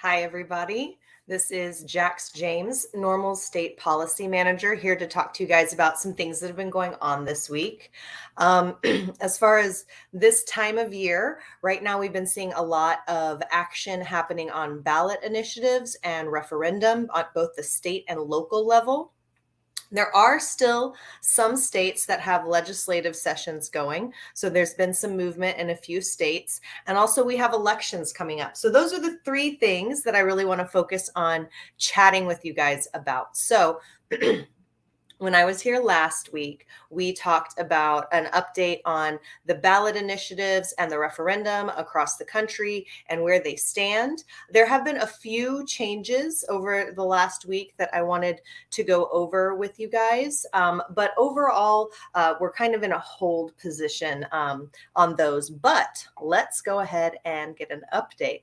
Hi, everybody. This is Jax James, NORML State Policy Manager, here to talk to you guys about some things that have been going on this week. As far as this time of year, right now we've been seeing a lot of action happening on ballot initiatives and referendum on both the state and local level. There are still some states that have legislative sessions going. So there's been some movement in a few states. And also we have elections coming up. So those are the three things that I really want to focus on chatting with you guys about. So when I was here last week, we talked about an update on the ballot initiatives and the referendum across the country and where they stand. There have been a few changes over the last week that I wanted to go over with you guys. But overall, we're kind of in a hold position on those. But let's go ahead and get an update.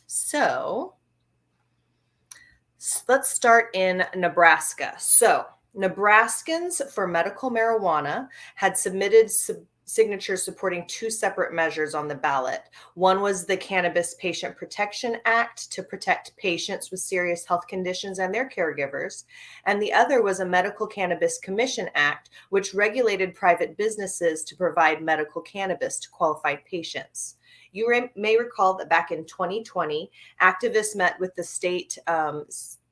So let's start in Nebraska. So Nebraskans for medical marijuana had submitted signatures supporting two separate measures on the ballot. One was the Cannabis Patient Protection Act to protect patients with serious health conditions and their caregivers. And the other was a Medical Cannabis Commission Act, which regulated private businesses to provide medical cannabis to qualified patients. You may recall that back in 2020, activists met with the state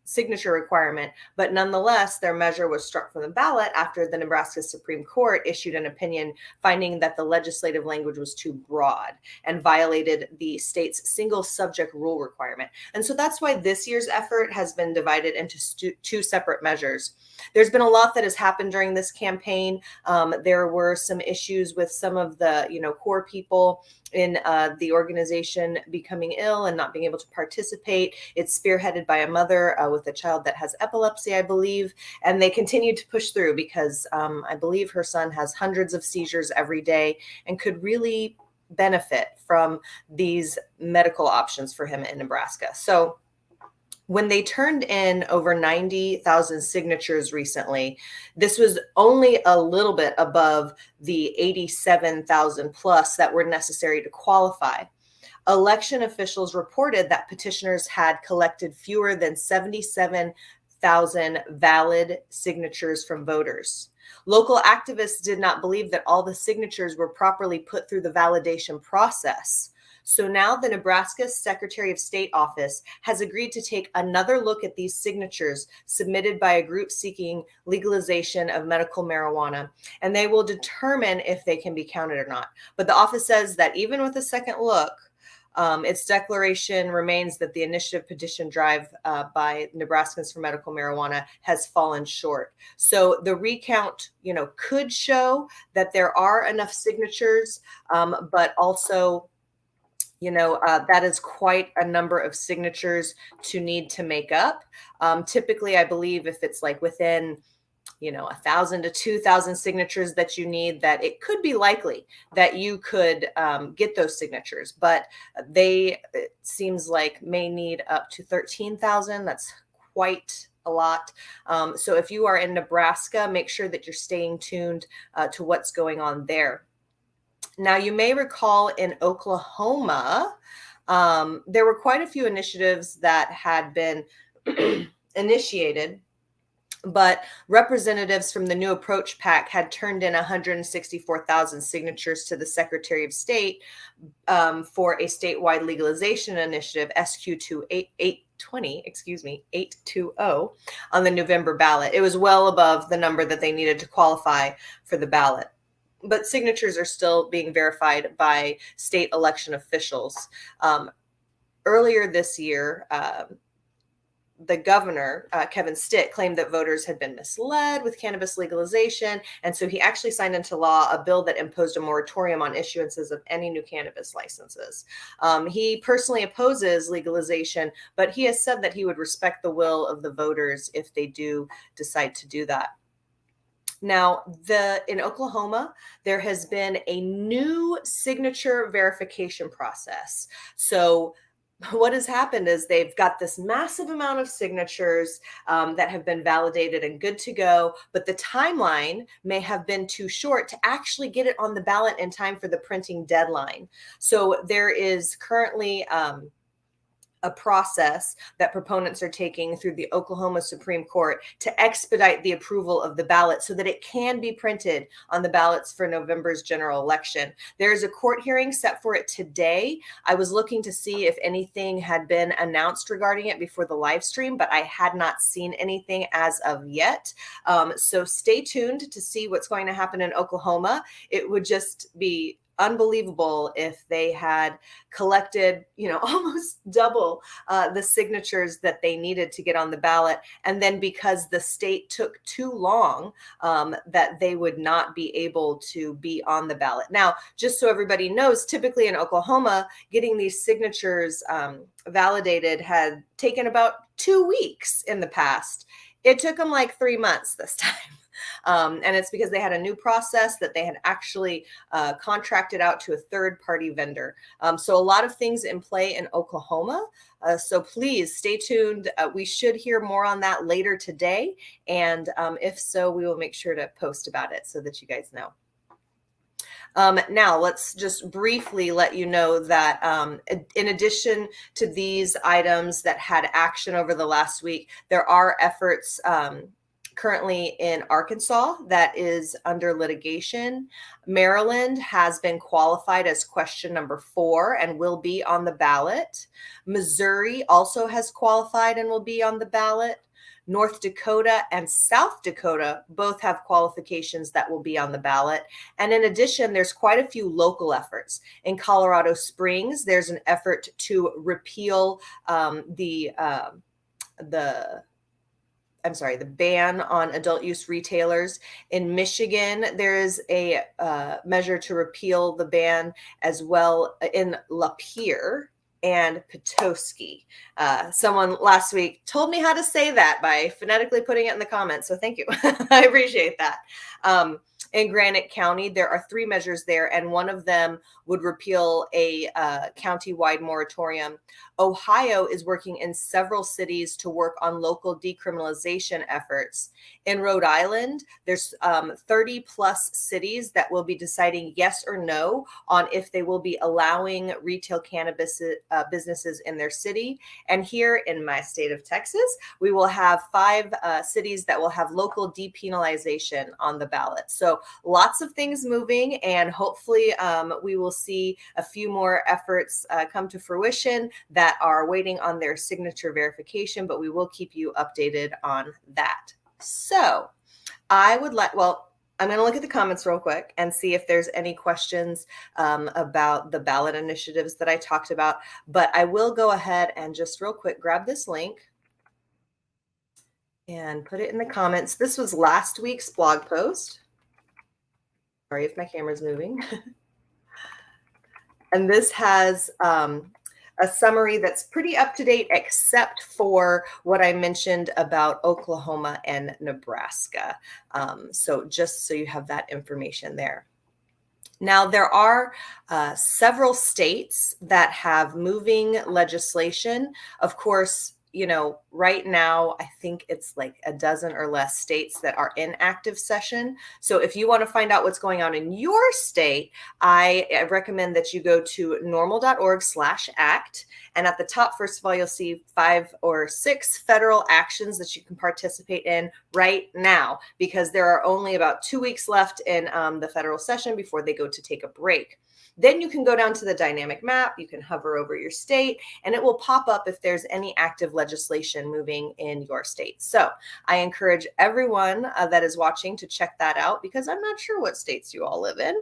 signature requirement, but nonetheless, their measure was struck from the ballot after the Nebraska Supreme Court issued an opinion finding that the legislative language was too broad and violated the state's single subject rule requirement. And so that's why this year's effort has been divided into two separate measures. There's been a lot that has happened during this campaign. There were some issues with some of the, core people in the organization becoming ill and not being able to participate. It's spearheaded by a mother with a child that has epilepsy, I believe, and they continue to push through because I believe her son has hundreds of seizures every day and could really benefit from these medical options for him in Nebraska. So when they turned in over 90,000 signatures recently, this was only a little bit above the 87,000 plus that were necessary to qualify. Election officials reported that petitioners had collected fewer than 77,000 valid signatures from voters. Local activists did not believe that all the signatures were properly put through the validation process. So now the Nebraska Secretary of State office has agreed to take another look at these signatures submitted by a group seeking legalization of medical marijuana, and they will determine if they can be counted or not. But the office says that even with a second look, its declaration remains that the initiative petition drive by Nebraskans for medical marijuana has fallen short. So the recount, could show that there are enough signatures, but also that is quite a number of signatures to need to make up. Typically, I believe if it's like within 1,000 to 2,000 signatures that you need, that it could be likely that you could get those signatures, but it seems like may need up to 13,000. That's quite a lot. So if you are in Nebraska, make sure that you're staying tuned to what's going on there. Now, you may recall in Oklahoma, there were quite a few initiatives that had been initiated, but representatives from the New Approach PAC had turned in 164,000 signatures to the Secretary of State for a statewide legalization initiative, SQ820, on the November ballot. It was well above the number that they needed to qualify for the ballot. But signatures are still being verified by state election officials. Earlier this year, the governor, Kevin Stitt, claimed that voters had been misled with cannabis legalization. And so he actually signed into law a bill that imposed a moratorium on issuances of any new cannabis licenses. He personally opposes legalization, but he has said that he would respect the will of the voters if they do decide to do that. Now, in Oklahoma, there has been a new signature verification process. So what has happened is they've got this massive amount of signatures that have been validated and good to go, but the timeline may have been too short to actually get it on the ballot in time for the printing deadline. So there is currently a process that proponents are taking through the Oklahoma Supreme Court to expedite the approval of the ballot so that it can be printed on the ballots for November's general election. There is a court hearing set for it today. I was looking to see if anything had been announced regarding it before the live stream, but I had not seen anything as of yet. So stay tuned to see what's going to happen in Oklahoma. It would just be unbelievable if they had collected, almost double the signatures that they needed to get on the ballot. And then because the state took too long, that they would not be able to be on the ballot. Now, just so everybody knows, typically in Oklahoma, getting these signatures validated had taken about 2 weeks in the past. It took them like 3 months this time. And it's because they had a new process that they had actually contracted out to a third-party vendor. So a lot of things in play in Oklahoma. So please stay tuned. We should hear more on that later today. And if so, we will make sure to post about it so that you guys know. Now, let's just briefly let you know that in addition to these items that had action over the last week, there are efforts currently in Arkansas that is under litigation. Maryland has been qualified as question number 4 and will be on the ballot. Missouri also has qualified and will be on the ballot. North Dakota and South Dakota both have qualifications that will be on the ballot. And in addition, there's quite a few local efforts. In Colorado Springs, there's an effort to repeal the ban on adult use retailers. In Michigan, there is a measure to repeal the ban as well in Lapeer and Petoskey. Someone last week told me how to say that by phonetically putting it in the comments. So thank you. I appreciate that. In Granite County, there are 3 measures there, and one of them would repeal a county-wide moratorium. Ohio is working in several cities to work on local decriminalization efforts. In Rhode Island, there's 30 plus cities that will be deciding yes or no on if they will be allowing retail cannabis businesses in their city. And here in my state of Texas, we will have 5 cities that will have local depenalization on the ballot. So lots of things moving, and hopefully we will see a few more efforts come to fruition that are waiting on their signature verification, but we will keep you updated on that. So I'm going to look at the comments real quick and see if there's any questions about the ballot initiatives that I talked about, but I will go ahead and just real quick grab this link and put it in the comments. This was last week's blog post. Sorry if my camera's moving. And this has a summary that's pretty up to date, except for what I mentioned about Oklahoma and Nebraska. So just so you have that information there. Now, there are several states that have moving legislation. Of course, right now, I think it's like a dozen or less states that are in active session. So if you want to find out what's going on in your state, I recommend that you go to norml.org/act. And at the top, first of all, you'll see 5 or 6 federal actions that you can participate in right now, because there are only about 2 weeks left in the federal session before they go to take a break. Then you can go down to the dynamic map, you can hover over your state, and it will pop up if there's any active legislation moving in your state. So I encourage everyone that is watching to check that out, because I'm not sure what states you all live in.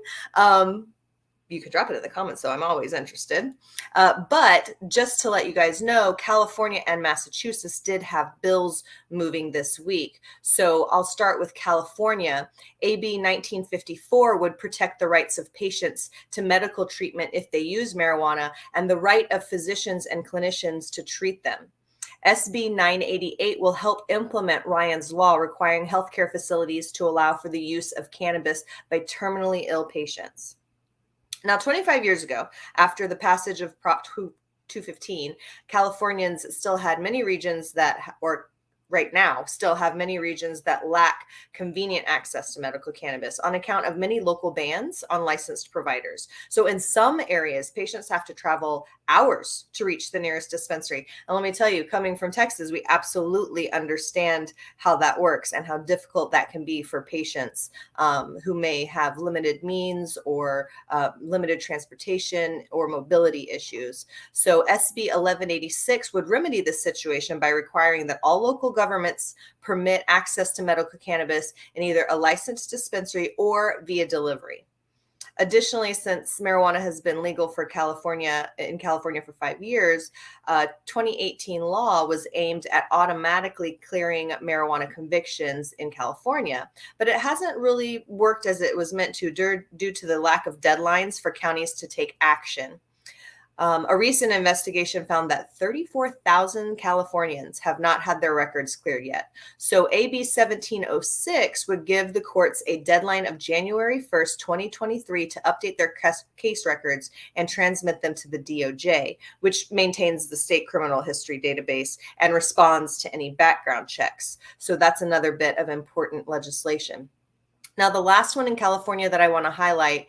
You could drop it in the comments, so I'm always interested. But just to let you guys know, California and Massachusetts did have bills moving this week. So I'll start with California. AB 1954 would protect the rights of patients to medical treatment if they use marijuana, and the right of physicians and clinicians to treat them. SB 988 will help implement Ryan's law requiring healthcare facilities to allow for the use of cannabis by terminally ill patients. Now, 25 years ago, after the passage of Prop 215, Californians still had many regions that, or right now, still have many regions that lack convenient access to medical cannabis on account of many local bans on licensed providers. So in some areas, patients have to travel hours to reach the nearest dispensary. And let me tell you, coming from Texas, we absolutely understand how that works and how difficult that can be for patients who may have limited means or limited transportation or mobility issues. So SB 1186 would remedy this situation by requiring that all local governments permit access to medical cannabis in either a licensed dispensary or via delivery. Additionally, since marijuana has been legal in California for 5 years, 2018 law was aimed at automatically clearing marijuana convictions in California, but it hasn't really worked as it was meant to due to the lack of deadlines for counties to take action. A recent investigation found that 34,000 Californians have not had their records cleared yet. So AB 1706 would give the courts a deadline of January 1st, 2023 to update their case records and transmit them to the DOJ, which maintains the state criminal history database and responds to any background checks. So that's another bit of important legislation. Now, the last one in California that I want to highlight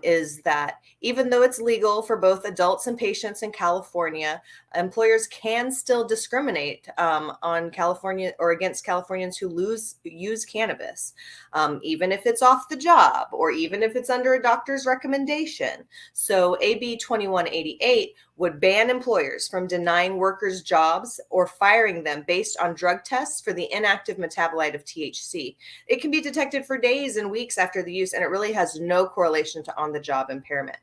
is that even though it's legal for both adults and patients in California, employers can still discriminate on California or against Californians who use cannabis, even if it's off the job or even if it's under a doctor's recommendation. So AB 2188 would ban employers from denying workers jobs or firing them based on drug tests for the inactive metabolite of THC. It can be detected for days and weeks after the use, and it really has no correlation to on-the-job impairment.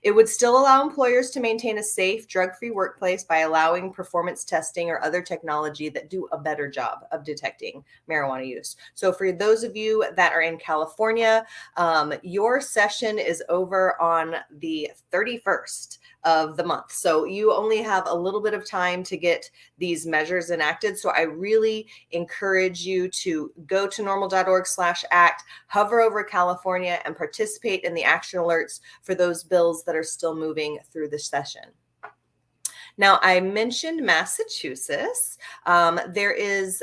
It would still allow employers to maintain a safe, drug-free workplace by allowing performance testing or other technology that do a better job of detecting marijuana use. So for those of you that are in California, your session is over on the 31st of the month. So you only have a little bit of time to get these measures enacted. So I really encourage you to go to norml.org/act, hover over California, and participate in the action alerts for those bills that are still moving through the session. Now, I mentioned Massachusetts. There is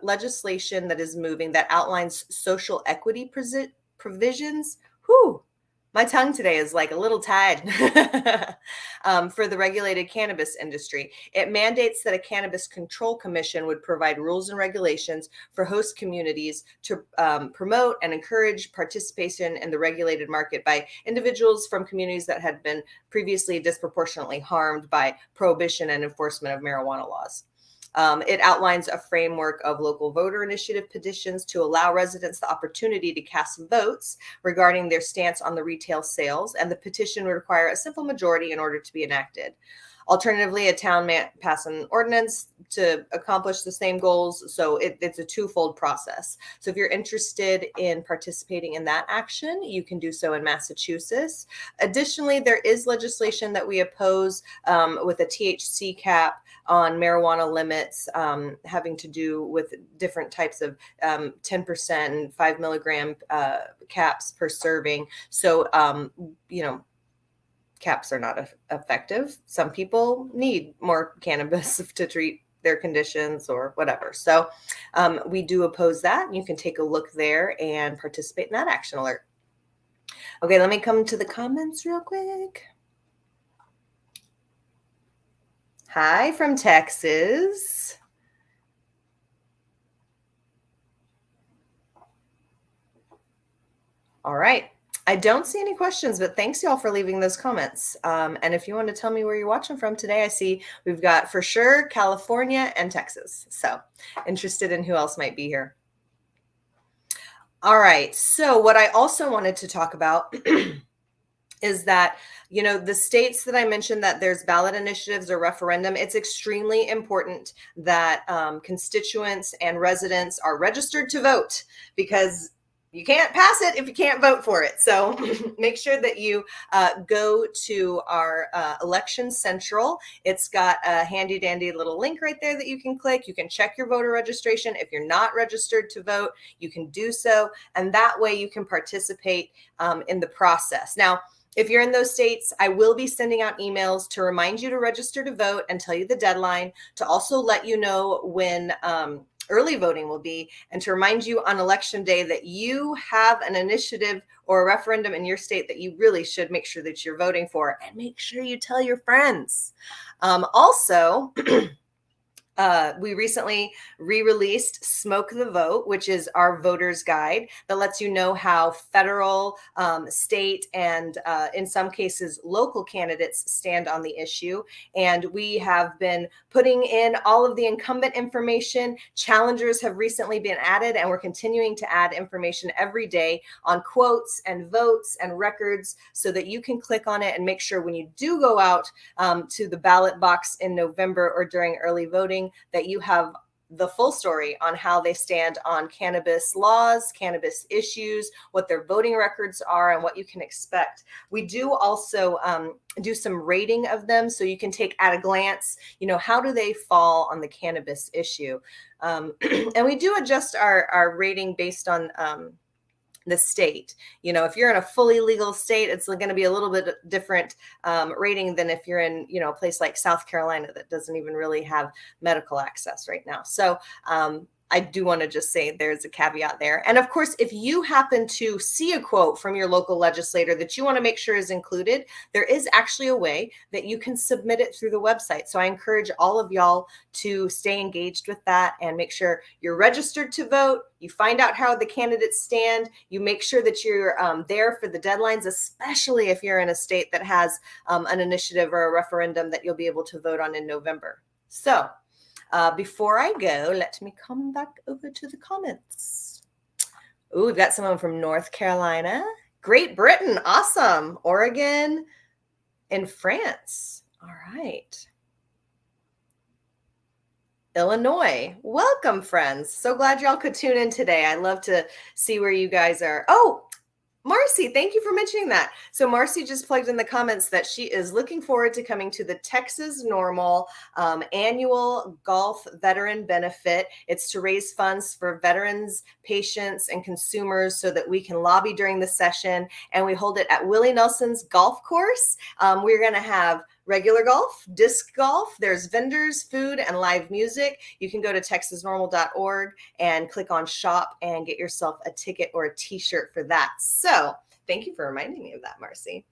legislation that is moving that outlines social equity provisions. Whew. My tongue today is like a little tied for the regulated cannabis industry. It mandates that a cannabis control commission would provide rules and regulations for host communities to promote and encourage participation in the regulated market by individuals from communities that had been previously disproportionately harmed by prohibition and enforcement of marijuana laws. It outlines a framework of local voter initiative petitions to allow residents the opportunity to cast votes regarding their stance on the retail sales, and the petition would require a simple majority in order to be enacted. Alternatively, a town may pass an ordinance to accomplish the same goals. So it's a twofold process. So if you're interested in participating in that action, you can do so in Massachusetts. Additionally, there is legislation that we oppose with a THC cap on marijuana limits having to do with different types of 10% and 5 milligram caps per serving. So, caps are not effective. Some people need more cannabis to treat their conditions or whatever. So we do oppose that. You can take a look there and participate in that action alert. Okay, let me come to the comments real quick. Hi from Texas. All right. I don't see any questions, but thanks y'all for leaving those comments. And if you want to tell me where you're watching from today, I see we've got for sure California and Texas. So interested in who else might be here. All right. So what I also wanted to talk about is that, the states that I mentioned that there's ballot initiatives or referendum, it's extremely important that constituents and residents are registered to vote, because you can't pass it if you can't vote for it. So make sure that you go to our Election Central. It's got a handy dandy little link right there that you can click. You can check your voter registration. If you're not registered to vote, you can do so. And that way you can participate in the process. Now, if you're in those states, I will be sending out emails to remind you to register to vote and tell you the deadline, to also let you know when early voting will be, and to remind you on election day that you have an initiative or a referendum in your state that you really should make sure that you're voting for, and make sure you tell your friends. Also, we recently re-released Smoke the Vote, which is our voter's guide that lets you know how federal, state, and in some cases local candidates stand on the issue. And we have been putting in all of the incumbent information. Challengers have recently been added, and we're continuing to add information every day on quotes and votes and records so that you can click on it and make sure when you do go out to the ballot box in November or during early voting, that you have the full story on how they stand on cannabis laws, cannabis issues, what their voting records are, and what you can expect. We do also do some rating of them, so you can take at a glance, how do they fall on the cannabis issue? And we do adjust our rating based on the state. If you're in a fully legal state, it's going to be a little bit different rating than if you're in, a place like South Carolina that doesn't even really have medical access right now. So I do want to just say there's a caveat there. And of course, if you happen to see a quote from your local legislator that you want to make sure is included, there is actually a way that you can submit it through the website. So I encourage all of y'all to stay engaged with that and make sure you're registered to vote. You find out how the candidates stand. You make sure that you're there for the deadlines, especially if you're in a state that has an initiative or a referendum that you'll be able to vote on in November. So before I go, let me come back over to the comments. Ooh, we've got someone from North Carolina, Great Britain, awesome, Oregon, and France. All right. Illinois, welcome, friends. So glad y'all could tune in today. I love to see where you guys are. Oh, Marcy, thank you for mentioning that. So Marcy just plugged in the comments that she is looking forward to coming to the Texas NORML annual golf veteran benefit. It's to raise funds for veterans, patients, and consumers so that we can lobby during the session. And we hold it at Willie Nelson's golf course. We're going to have regular golf, disc golf. There's vendors, food, and live music. You can go to texasnormal.org and click on shop and get yourself a ticket or a t-shirt for that. So thank you for reminding me of that, Marcy.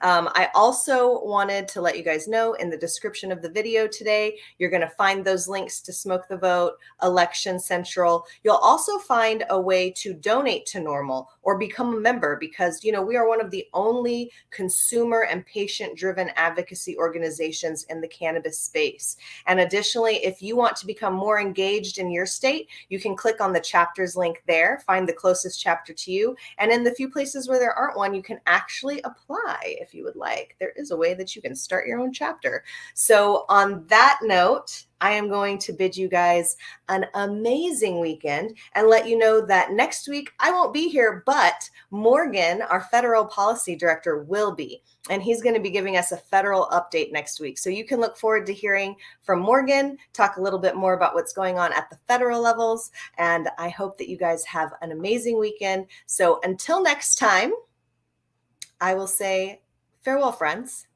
I also wanted to let you guys know in the description of the video today, you're going to find those links to Smoke the Vote, Election Central. You'll also find a way to donate to NORML or become a member because, we are one of the only consumer and patient-driven advocacy organizations in the cannabis space. And additionally, if you want to become more engaged in your state, you can click on the chapters link there, find the closest chapter to you. And in the few places where there aren't one, you can actually apply if you would like. There is a way that you can start your own chapter. So on that note, I am going to bid you guys an amazing weekend and let you know that next week I won't be here, but Morgan, our federal policy director, will be. And he's going to be giving us a federal update next week. So you can look forward to hearing from Morgan, talk a little bit more about what's going on at the federal levels. And I hope that you guys have an amazing weekend. So until next time, I will say farewell, friends.